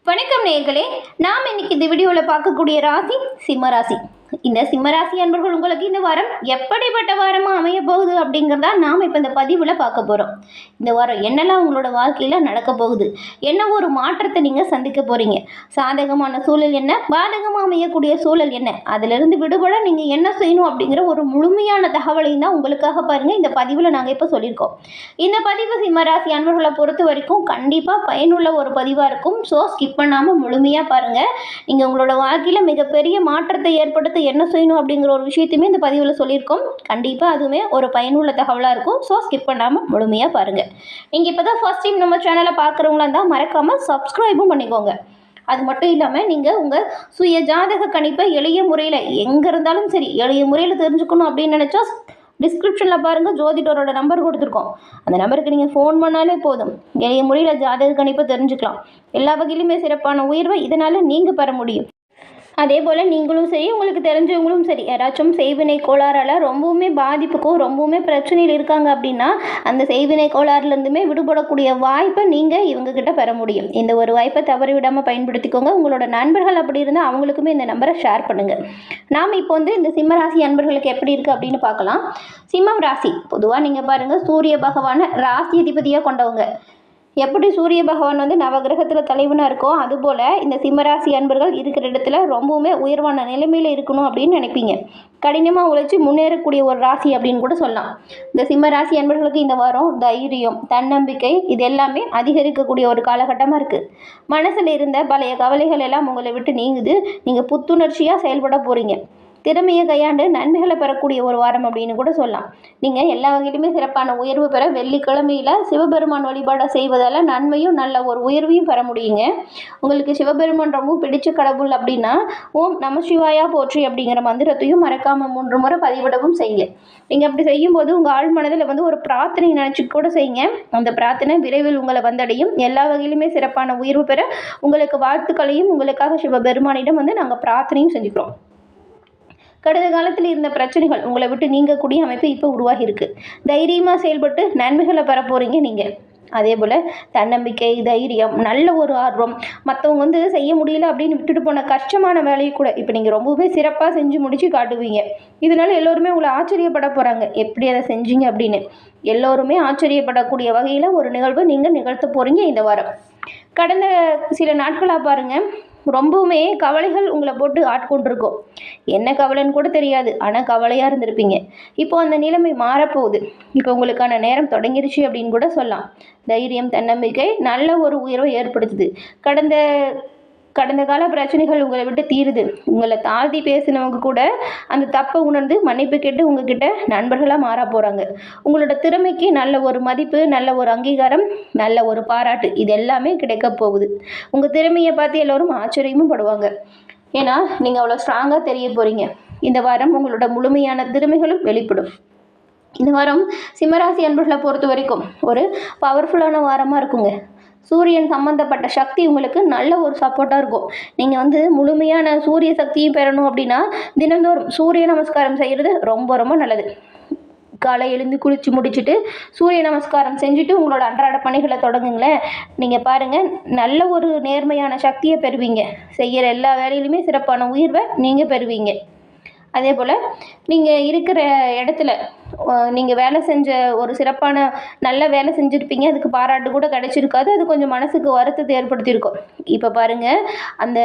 வணக்கம் நேயர்களே, நாம் இன்னைக்கு இந்த வீடியோவில் பார்க்கக்கூடிய ராசி சிம்ம ராசி. இந்த சிம்மராசி அன்பர்கள் உங்களுக்கு இந்த வாரம் எப்படிப்பட்ட வாரமாக அமைய போகுது அப்படிங்கிறதா நாம் இப்போ இந்த பதிவில் பார்க்க போகிறோம். இந்த வாரம் என்னெல்லாம் உங்களோட வாழ்க்கையில் நடக்க போகுது, என்ன ஒரு மாற்றத்தை நீங்கள் சந்திக்க போகிறீங்க, சாதகமான சூழல் என்ன, பாதகமாக அமையக்கூடிய சூழல் என்ன, அதிலிருந்து விடுபட நீங்கள் என்ன செய்யணும் அப்படிங்கிற ஒரு முழுமையான தகவலையும் தான் உங்களுக்காக பாருங்கள் இந்த பதிவில் நாங்கள் இப்போ சொல்லியிருக்கோம். இந்த பதிவு சிம்மராசி அன்பர்களை பொறுத்த வரைக்கும் கண்டிப்பாக பயனுள்ள ஒரு பதிவாக இருக்கும். ஸோ ஸ்கிப் பண்ணாமல் முழுமையாக பாருங்கள். நீங்கள் உங்களோட வாழ்க்கையில் மிகப்பெரிய மாற்றத்தை ஏற்படுத்த என்ன செய்யணும் அப்படிங்கிற ஒரு விஷயத்தையுமே இந்த பதிவில் சொல்லியிருக்கோம். கண்டிப்பாக அதுவுமே ஒரு பயனுள்ள தகவலாக இருக்கும். ஸோ ஸ்கிப் பண்ணாமல் முழுமையாக பாருங்கள். நீங்கள் இப்போ தான் ஃபர்ஸ்ட் டைம் நம்ம சேனலை பார்க்குறவங்களா இருந்தால் மறக்காமல் சப்ஸ்கிரைபும் பண்ணிக்கோங்க. அது மட்டும் இல்லாமல் நீங்கள் உங்கள் சுய ஜாதக கணிப்பை எளிய முறையில் எங்கே இருந்தாலும் சரி எளிய முறையில் தெரிஞ்சுக்கணும் அப்படின்னு நினச்சா டிஸ்கிரிப்ஷனில் பாருங்கள், ஜோதிடரோட நம்பர் கொடுத்துருக்கோம். அந்த நம்பருக்கு நீங்கள் ஃபோன் பண்ணாலே போதும், எளிய முறையில் ஜாதக கணிப்பை தெரிஞ்சுக்கலாம். எல்லா வகையிலுமே சிறப்பான உயர்வை இதனால் நீங்கள் பெற முடியும். அதே போல் நீங்களும் சரி, உங்களுக்கு தெரிஞ்சவங்களும் சரி, யாராச்சும் செய்வினை கோளாறால் ரொம்பவுமே பாதிப்புக்கும் ரொம்பவுமே பிரச்சனையில் இருக்காங்க அப்படின்னா அந்த செய்வினை கோளாறுலேருந்துமே விடுபடக்கூடிய வாய்ப்பை நீங்கள் இவங்கக்கிட்ட பெற முடியும். இந்த ஒரு வாய்ப்பை தவறி விடாமல் பயன்படுத்திக்கோங்க. உங்களோட நண்பர்கள் அப்படி இருந்தால் அவங்களுக்குமே இந்த நம்பரை ஷேர் பண்ணுங்கள். நாம் இப்போ இந்த சிம்மராசி அன்பர்களுக்கு எப்படி இருக்குது அப்படின்னு பார்க்கலாம். சிம்மம் ராசி பொதுவாக நீங்கள் பாருங்கள், சூரிய பகவானை ராசி அதிபதியாக கொண்டவங்க. எப்படி சூரிய பகவான் நவகிரகத்தில் தலைவனாக இருக்கோ அதுபோல் இந்த சிம்மராசி அன்பர்கள் இருக்கிற இடத்துல ரொம்பவுமே உயர்வான நிலைமையில் இருக்கணும் அப்படின்னு நினைப்பீங்க. கடினமாக உழைச்சி முன்னேறக்கூடிய ஒரு ராசி அப்படின்னு கூட சொல்லலாம். இந்த சிம்மராசி அன்பர்களுக்கு இந்த வாரம் தைரியம், தன்னம்பிக்கை இது எல்லாமே அதிகரிக்கக்கூடிய ஒரு காலகட்டமாக இருக்குது. மனசில் இருந்த பழைய கவலைகள் எல்லாம் உங்களை விட்டு நீங்குது. நீங்கள் புத்துணர்ச்சியாக செயல்பட போகிறீங்க. திறமையை கையாண்டு நன்மைகளை பெறக்கூடிய ஒரு வாரம் அப்படின்னு கூட சொல்லலாம். நீங்கள் எல்லா வகையிலுமே சிறப்பான உயர்வு பெற வெள்ளிக்கிழமையில் சிவபெருமான் வழிபாடை செய்வதால் நன்மையும் நல்ல ஒரு உயர்வையும் பெற முடியுங்க. உங்களுக்கு சிவபெருமான் ரொம்ப பிடிச்ச கடவுள் அப்படின்னா ஓம் நம சிவாயா போற்றி அப்படிங்கிற மந்திரத்தையும் மறக்காமல் 3 முறை பதிவிடவும் செய்யுங்க. நீங்கள் அப்படி செய்யும்போது உங்கள் ஆழ் மனதில் ஒரு பிரார்த்தனை நினச்சி கூட செய்யுங்க. அந்த பிரார்த்தனை விரைவில் உங்களை வந்தடையும். எல்லா வகையிலுமே சிறப்பான உயர்வு பெற உங்களுக்கு வாழ்த்துக்களையும் உங்களுக்காக சிவபெருமானிடம் நாங்கள் பிரார்த்தனையும் செஞ்சுக்கிறோம். கடந்த காலத்தில் இருந்த பிரச்சனைகள் உங்களை விட்டு நீங்கக்கூடிய அமைப்பு இப்போ உருவாகி இருக்கு. தைரியமாக செயல்பட்டு நன்மைகளை பெற போகிறீங்க நீங்கள். அதே போல் தன்னம்பிக்கை, தைரியம், நல்ல ஒரு ஆர்வம், மற்றவங்க செய்ய முடியல அப்படின்னு விட்டுட்டு போன கஷ்டமான வேலையை கூட இப்போ நீங்கள் ரொம்பவே சிறப்பாக செஞ்சு முடித்து காட்டுவீங்க. இதனால எல்லோருமே உங்களை ஆச்சரியப்பட போகிறாங்க, எப்படி அதை செஞ்சீங்க அப்படின்னு. எல்லோருமே ஆச்சரியப்படக்கூடிய வகையில் ஒரு நிகழ்வை நீங்கள் நிகழ்த்த போகிறீங்க இந்த வாரம். கடந்த சில நாட்களாக பாருங்கள், ரொம்பவுமே கவலைகள் உங்களை போட்டு ஆட்கொண்டிருக்கும். என்ன கவலைன்னு கூட தெரியாது, ஆனால் கவலையாக இருந்திருப்பீங்க. இப்போ அந்த நிலைமை மாறப்போகுது. இப்போ உங்களுக்கான நேரம் தொடங்கிருச்சு அப்படின்னு கூட சொல்லலாம். தைரியம், தன்னம்பிக்கை நல்ல ஒரு உயர்வை ஏற்படுத்துது. கடந்த கால பிரச்சனைகள் உங்களை விட்டு தீருது. உங்களை தாழ்த்தி பேசினவங்க கூட அந்த தப்பை உணர்ந்து மன்னிப்பு கேட்டு உங்ககிட்ட நண்பர்களாக மாற போகிறாங்க. உங்களோட திறமைக்கு நல்ல ஒரு மதிப்பு, நல்ல ஒரு அங்கீகாரம், நல்ல ஒரு பாராட்டு இது எல்லாமே கிடைக்க போகுது. உங்கள் திறமையை பார்த்து எல்லோரும் ஆச்சரியமும் படுவாங்க. ஏன்னா நீங்கள் அவ்வளோ ஸ்ட்ராங்காக தெரிய போகிறீங்க. இந்த வாரம் உங்களோட முழுமையான திறமைகளும் வெளிப்படும். இந்த வாரம் சிம்மராசி அன்பர்களை பொறுத்த வரைக்கும் ஒரு பவர்ஃபுல்லான வாரமாக இருக்குங்க. சூரியன் சம்மந்தப்பட்ட சக்தி உங்களுக்கு நல்ல ஒரு சப்போர்ட்டாக இருக்கும். நீங்கள் முழுமையான சூரிய சக்தியும் பெறணும் அப்படின்னா தினந்தோறும் சூரிய நமஸ்காரம் செய்கிறது ரொம்ப ரொம்ப நல்லது. காலை எழுந்து குளித்து முடிச்சுட்டு சூரிய நமஸ்காரம் செஞ்சுட்டு உங்களோட அன்றாட பணிகளை தொடங்குங்களேன். நீங்கள் பாருங்கள், நல்ல ஒரு நேர்மையான சக்தியை பெறுவீங்க. செய்கிற எல்லா வேலையிலுமே சிறப்பான உயர்வை நீங்கள் பெறுவீங்க. அதே போல் நீங்கள் இருக்கிற இடத்துல நீங்கள் வேலை செஞ்ச ஒரு சிறப்பான நல்ல வேலை செஞ்சுருப்பீங்க, அதுக்கு பாராட்டு கூட கிடச்சிருக்காது. அது கொஞ்சம் மனசுக்கு வருத்தத்தை ஏற்படுத்தியிருக்கும். இப்போ பாருங்கள், அந்த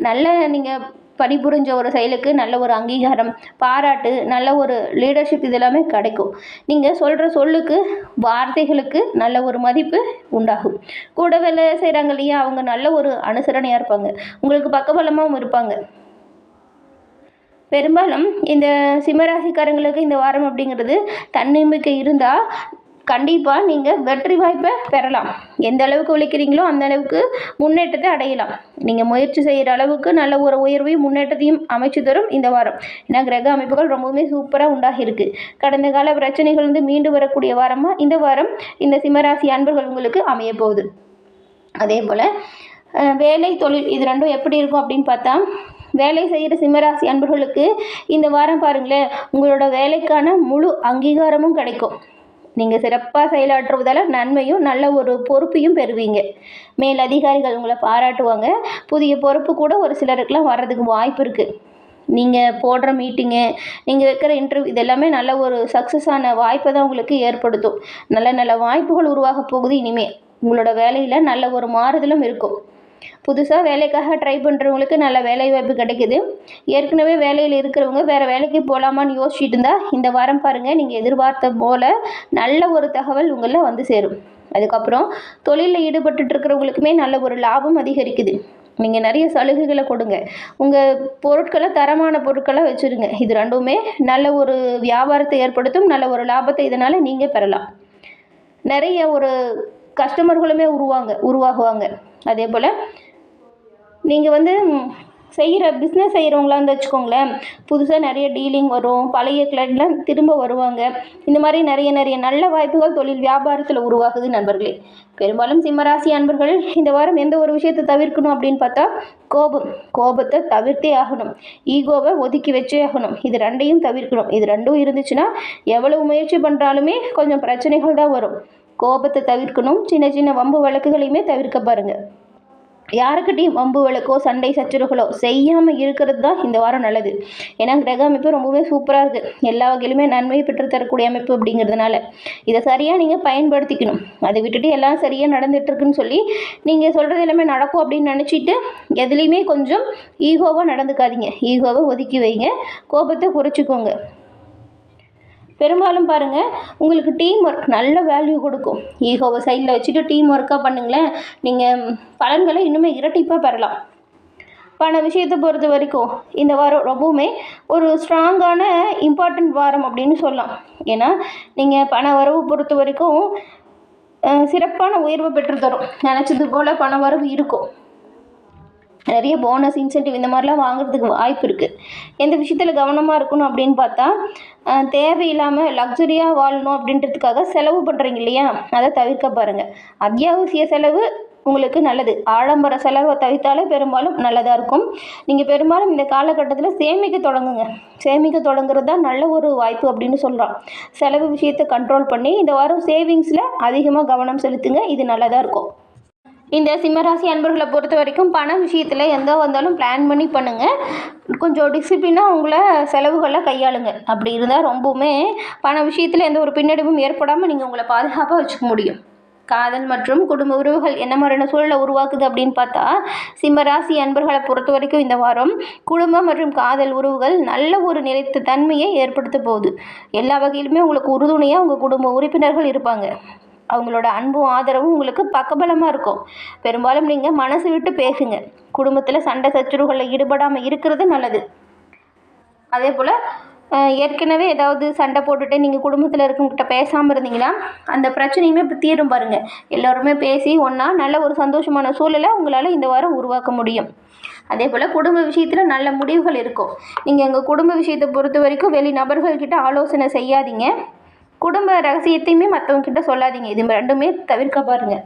நல்ல நீங்கள் பணிபுரிஞ்ச ஒரு செயலுக்கு நல்ல ஒரு அங்கீகாரம், பாராட்டு, நல்ல ஒரு லீடர்ஷிப் இதெல்லாமே கிடைக்கும். நீங்கள் சொல்கிற சொல்லுக்கு, வார்த்தைகளுக்கு நல்ல ஒரு மதிப்பு உண்டாகும். கூட வேலை செய்கிறாங்க இல்லையா, அவங்க நல்ல ஒரு அனுசரணையாக இருப்பாங்க, உங்களுக்கு பக்கபலமாகவும் இருப்பாங்க. பெரும்பாலும் இந்த சிம்மராசிக்காரங்களுக்கு இந்த வாரம் அப்படிங்கிறது தன்னம்பிக்கை இருந்தால் கண்டிப்பாக நீங்கள் வெற்றி வாய்ப்பை பெறலாம். எந்த அளவுக்கு உழைக்கிறீங்களோ அந்த அளவுக்கு முன்னேற்றத்தை அடையலாம். நீங்கள் முயற்சி செய்கிற அளவுக்கு நல்ல ஒரு உயர்வையும் முன்னேற்றத்தையும் அமைச்சு தரும் இந்த வாரம். ஏன்னா கிரக அமைப்புகள் ரொம்பவுமே சூப்பராக உண்டாகிருக்கு. கடந்த கால பிரச்சனைகள் மீண்டு வரக்கூடிய வாரமாக இந்த வாரம் இந்த சிம்மராசி அன்பர்கள் உங்களுக்கு அமைய போகுது. அதே போல் வேலை, தொழில் இது ரெண்டும் எப்படி இருக்கும் அப்படின்னு பார்த்தா, வேலை செய்கிற சிம்மராசி அன்பர்களுக்கு இந்த வாரம் பாருங்களேன், உங்களோட வேலைக்கான முழு அங்கீகாரமும் கிடைக்கும். நீங்கள் சிறப்பாக செயலாற்றுவதால் நன்மையும் நல்ல ஒரு பொறுப்பையும் பெறுவீங்க. மேல் அதிகாரிகள் உங்களை பாராட்டுவாங்க. புதிய பொறுப்பு கூட ஒரு சிலருக்குலாம் வர்றதுக்கு வாய்ப்பு இருக்குது. நீங்கள் போடுற மீட்டிங்கு, நீங்கள் வைக்கிற இன்டர்வியூ இது எல்லாமே நல்ல ஒரு சக்ஸஸான வாய்ப்பை தான் உங்களுக்கு ஏற்படுத்தும். நல்ல நல்ல வாய்ப்புகள் உருவாக போகுது. இனிமேல் உங்களோட வேலையில் நல்ல ஒரு மாறுதலும் இருக்கும். புதுசாக வேலைக்காக ட்ரை பண்ணுறவங்களுக்கு நல்ல வேலை வாய்ப்பு கிடைக்குது. ஏற்கனவே வேலையில் இருக்கிறவங்க வேறு வேலைக்கு போகலாமான்னு யோசிச்சுட்டு இருந்தால் இந்த வாரம் பாருங்கள், நீங்கள் எதிர்பார்த்த போல் நல்ல ஒரு தகவல் உங்களை வந்து சேரும். அதுக்கப்புறம் தொழிலில் ஈடுபட்டு இருக்கிறவங்களுக்குமே நல்ல ஒரு லாபம் அதிகரிக்குது. நீங்கள் நிறைய சலுகைகளை கொடுங்க. உங்கள் பொருட்களை தரமான பொருட்களை வச்சுருங்க. இது ரெண்டுமே நல்ல ஒரு வியாபாரத்தை ஏற்படுத்தும். நல்ல ஒரு லாபத்தை இதனால் நீங்கள் பெறலாம். நிறைய ஒரு கஸ்டமர்களுமே உருவாகுவாங்க. அதே போல் நீங்கள் வந்து செய்கிற பிஸ்னஸ் செய்கிறவங்களா வந்து வச்சுக்கோங்களேன், புதுசாக நிறைய டீலிங் வரும். பழைய கிளைண்ட்லாம் திரும்ப வருவாங்க. இந்த மாதிரி நிறைய நிறைய நல்ல வாய்ப்புகள் தொழில் வியாபாரத்தில் உருவாகுது நண்பர்களே. பெரும்பாலும் சிம்மராசி அன்பர்கள் இந்த வாரம் எந்த ஒரு விஷயத்தை தவிர்க்கணும் அப்படின்னு பார்த்தா கோபத்தை தவிர்த்தே ஆகணும். ஈகோவை ஒதுக்கி வச்சே ஆகணும். இது ரெண்டையும் தவிர்க்கணும். இது ரெண்டும் இருந்துச்சுன்னா எவ்வளவு முயற்சி பண்ணுறாலுமே கொஞ்சம் பிரச்சனைகள் தான் வரும். கோபத்தை தவிர்க்கணும். சின்ன சின்ன வம்பு வழக்குகளையுமே தவிர்க்க பாருங்கள். யாருக்கிட்டையும் வம்பு வழக்கோ சண்டை சச்சரவுகளோ செய்யாமல் இருக்கிறது தான் இந்த வாரம் நல்லது. ஏன்னா கிரக அமைப்பு ரொம்பவே சூப்பராக இருக்குது. எல்லா வகையிலுமே நன்மையை பெற்றுத்தரக்கூடிய அமைப்பு அப்படிங்கிறதுனால இதை சரியாக நீங்கள் பயன்படுத்திக்கணும். அதை விட்டுட்டு எல்லாம் சரியாக நடந்துகிட்ருக்குன்னு சொல்லி நீங்கள் சொல்கிறது எல்லாமே நடக்கும் அப்படின்னு நினச்சிட்டு எதுலேயுமே கொஞ்சம் ஈகோவாக நடந்துக்காதீங்க. ஈகோவை ஒதுக்கி வைங்க. கோபத்தை குறைச்சிக்கோங்க. பெரும்பாலும் பாருங்கள், உங்களுக்கு டீம் ஒர்க் நல்ல வேல்யூ கொடுக்கும். ஈகோவை சைடில் வச்சுட்டு டீம் ஒர்க்காக பண்ணுங்களேன், நீங்கள் பலன்களை இன்னுமே இரட்டிப்பாக பெறலாம். பண விஷயத்தை பொறுத்த வரைக்கும் இந்த வாரம் ரொம்பவுமே ஒரு ஸ்ட்ராங்கான இம்பார்ட்டண்ட் வாரம் அப்படின்னு சொல்லலாம். ஏன்னா நீங்கள் பண வரவு பொறுத்த வரைக்கும் சிறப்பான உயர்வு பெற்று தரும். நினச்சது போல் பண வரவு இருக்கும். நிறைய போனஸ் இன்சென்டிவ் இந்த மாதிரிலாம் வாங்குறதுக்கு வாய்ப்பு இருக்குது. எந்த விஷயத்தில் கவனமாக இருக்கணும் அப்படின்னு பார்த்தா, தேவையில்லாமல் லக்ஸரியாக வாழணும் அப்படின்றதுக்காக செலவு பண்ணுறீங்க இல்லையா, அதை தவிர்க்க பாருங்கள். அத்தியாவசிய செலவு உங்களுக்கு நல்லது. ஆடம்பர செலவை தவிர்த்தாலே பெரும்பாலும் நல்லதாக இருக்கும். நீங்கள் பெரும்பாலும் இந்த காலகட்டத்தில் சேமிக்க தொடங்குங்க. சேமிக்க தொடங்குறது தான் நல்ல ஒரு வாய்ப்பு அப்படின்னு சொல்கிறோம். செலவு விஷயத்தை கண்ட்ரோல் பண்ணி இந்த வாரம் சேவிங்ஸில் அதிகமாக கவனம் செலுத்துங்க. இது நல்லதாக இருக்கும். இந்த சிம்மராசி அன்பர்களை பொறுத்த வரைக்கும் பண விஷயத்தில் எந்த வந்தாலும் பிளான் பண்ணி பண்ணுங்கள். கொஞ்சம் டிசிப்ளினாக உங்களை செலவுகளை கையாளுங்க. அப்படி இருந்தால் ரொம்பவுமே பண விஷயத்தில் எந்த ஒரு பின்னடைவும் ஏற்படாமல் நீங்கள் உங்களை பாதுகாப்பாக வச்சுக்க முடியும். காதல் மற்றும் குடும்ப உறவுகள் என்ன மாதிரியான சூழலை உருவாக்குது அப்படின்னு பார்த்தா, சிம்மராசி அன்பர்களை பொறுத்த வரைக்கும் இந்த வாரம் குடும்பம் மற்றும் காதல் உறவுகள் நல்ல ஒரு நிலைத்த தன்மையை ஏற்படுத்த போகுது. எல்லா வகையிலுமே உங்களுக்கு உறுதுணையாக உங்கள் குடும்ப உறுப்பினர்கள் இருப்பாங்க. அவங்களோட அன்பும் ஆதரவும் உங்களுக்கு பக்கபலமாக இருக்கும். பெரும்பாலும் நீங்கள் மனசு விட்டு பேசுங்க. குடும்பத்தில் சண்டை சச்சரவுகளில் ஈடுபடாமல் இருக்கிறது நல்லது. அதே போல் ஏற்கனவே ஏதாவது சண்டை போட்டுட்டு நீங்கள் குடும்பத்தில் இருக்கவங்ககிட்ட பேசாமல் இருந்தீங்கன்னா அந்த பிரச்சனையுமே இப்போ தீரும் பாருங்கள். எல்லோருமே பேசி ஒன்றா நல்ல ஒரு சந்தோஷமான சூழலை உங்களால் இந்த வாரம் உருவாக்க முடியும். அதே போல் குடும்ப விஷயத்தில் நல்ல முடிவுகள் இருக்கும். நீங்கள் எங்கள் குடும்ப விஷயத்தை பொறுத்த வரைக்கும் வெளி நபர்கள்கிட்ட ஆலோசனை செய்யாதீங்க. குடும்ப ரகசியத்தையுமே மற்றவங்ககிட்ட சொல்லாதீங்க. இது ரெண்டுமே தவிர்க்க பாருங்கள்.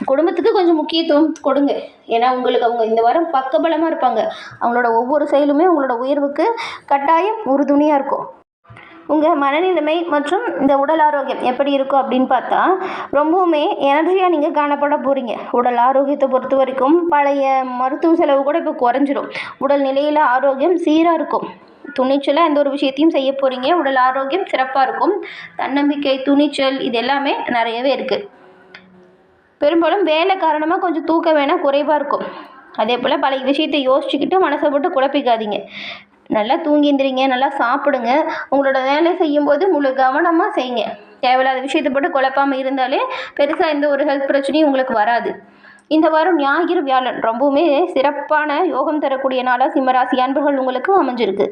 குடும்பத்துக்கு கொஞ்சம் முக்கியத்துவம் கொடுங்க. ஏன்னா உங்களுக்கு அவங்க இந்த வாரம் பக்கபலமாக இருப்பாங்க. அவங்களோட ஒவ்வொரு செயலுமே உங்களோட உயர்வுக்கு கட்டாயம் உறுதுணையாக இருக்கும். உங்கள் மனநிலைமை மற்றும் இந்த உடல் ஆரோக்கியம் எப்படி இருக்கும் அப்படின்னு பார்த்தா, ரொம்பவுமே எனர்ஜியாக நீங்கள் காணப்பட போகிறீங்க. உடல் ஆரோக்கியத்தை பொறுத்த வரைக்கும் பழைய மருத்துவ செலவு கூட இப்போ குறைஞ்சிடும். உடல் நிலையில் ஆரோக்கியம் சீராக இருக்கும். துணிச்சலாக எந்த ஒரு விஷயத்தையும் செய்ய போகிறீங்க. உடல் ஆரோக்கியம் சிறப்பாக இருக்கும். தன்னம்பிக்கை, துணிச்சல் இது எல்லாமே நிறையவே இருக்குது. பெரும்பாலும் வேலை காரணமாக கொஞ்சம் தூக்கம் வேணால் குறைவாக இருக்கும். அதே போல் பழைய விஷயத்தை யோசிச்சுக்கிட்டு மனசை போட்டு குழப்பிக்காதீங்க. நல்லா தூங்கிந்திரிங்க, நல்லா சாப்பிடுங்க. உங்களோட வேலை செய்யும்போது முழு கவனமாக செய்யுங்க. தேவையில்லாத விஷயத்தை போட்டு குழப்பாமல் இருந்தாலே பெருசாக எந்த ஒரு ஹெல்த் பிரச்சனையும் உங்களுக்கு வராது. இந்த வாரம் ஞாயிறு வியாழன் ரொம்பவுமே சிறப்பான யோகம் தரக்கூடிய நாளாக சிம்மராசி அன்பர்கள் உங்களுக்கு அமைஞ்சிருக்கு.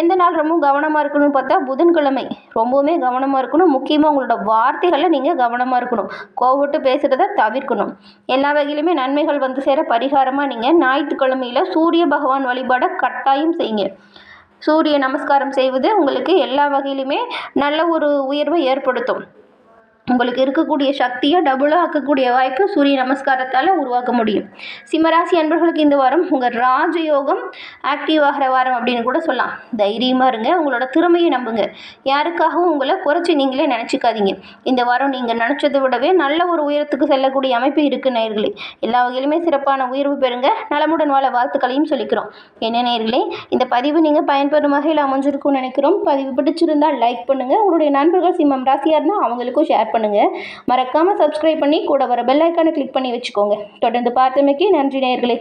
எந்த நாள் ரொம்ப கவனமாக இருக்கணும்னு பார்த்தா புதன்கிழமை ரொம்பவுமே கவனமாக இருக்கணும். முக்கியமாக உங்களோட வார்த்தைகளில் நீங்கள் கவனமாக இருக்கணும். கோவப்பட்டு பேசுகிறத தவிர்க்கணும். எல்லா வகையிலுமே நன்மைகள் வந்து சேர பரிகாரமாக நீங்கள் ஞாயிற்றுக்கிழமையில் சூரிய பகவான் வழிபாடை கட்டாயம் செய்யுங்க. சூரிய நமஸ்காரம் செய்வது உங்களுக்கு எல்லா வகையிலுமே நல்ல ஒரு உயர்வை ஏற்படுத்தும். உங்களுக்கு இருக்கக்கூடிய சக்தியை டபுளாக ஆக்கக்கூடிய வாய்ப்பு சூரிய நமஸ்காரத்தால் உருவாக்க முடியும். சிம்மராசி அன்பர்களுக்கு இந்த வாரம் உங்கள் ராஜயோகம் ஆக்டிவ் ஆகிற வாரம் அப்படின்னு கூட சொல்லலாம். தைரியமாக இருங்க, உங்களோட திறமையை நம்புங்க. யாருக்காகவும் உங்களை குறைச்சி நீங்களே நினச்சிக்காதீங்க. இந்த வாரம் நீங்கள் நினச்சதை விடவே நல்ல ஒரு உயரத்துக்கு செல்லக்கூடிய அமைப்பு இருக்குது நேயர்களே. எல்லா வகையிலுமே சிறப்பான உயர்வு பெறுங்க. நலமுடன் வாழ வாழ்த்துக்களையும் சொல்லிக்கிறோம். என்ன நேயர்களே, இந்த பதிவு நீங்கள் பயன்பெறும் வகையில் அமைஞ்சிருக்கும்னு நினைக்கிறோம். பதிவு பிடிச்சிருந்தால் லைக் பண்ணுங்கள். உங்களுடைய நண்பர்கள் சிம்மம் ராசியாக இருந்தால் அவங்களுக்கும் ஷேர் பண்ணுங்கள். மறக்காமல் சப்ஸ்கிரைப் பண்ணி கூட வர பெல் ஐக்கானை கிளிக் பண்ணி வச்சுக்கோங்க. தொடர்ந்து பார்த்தமைக்கு நன்றி நேயர்களே.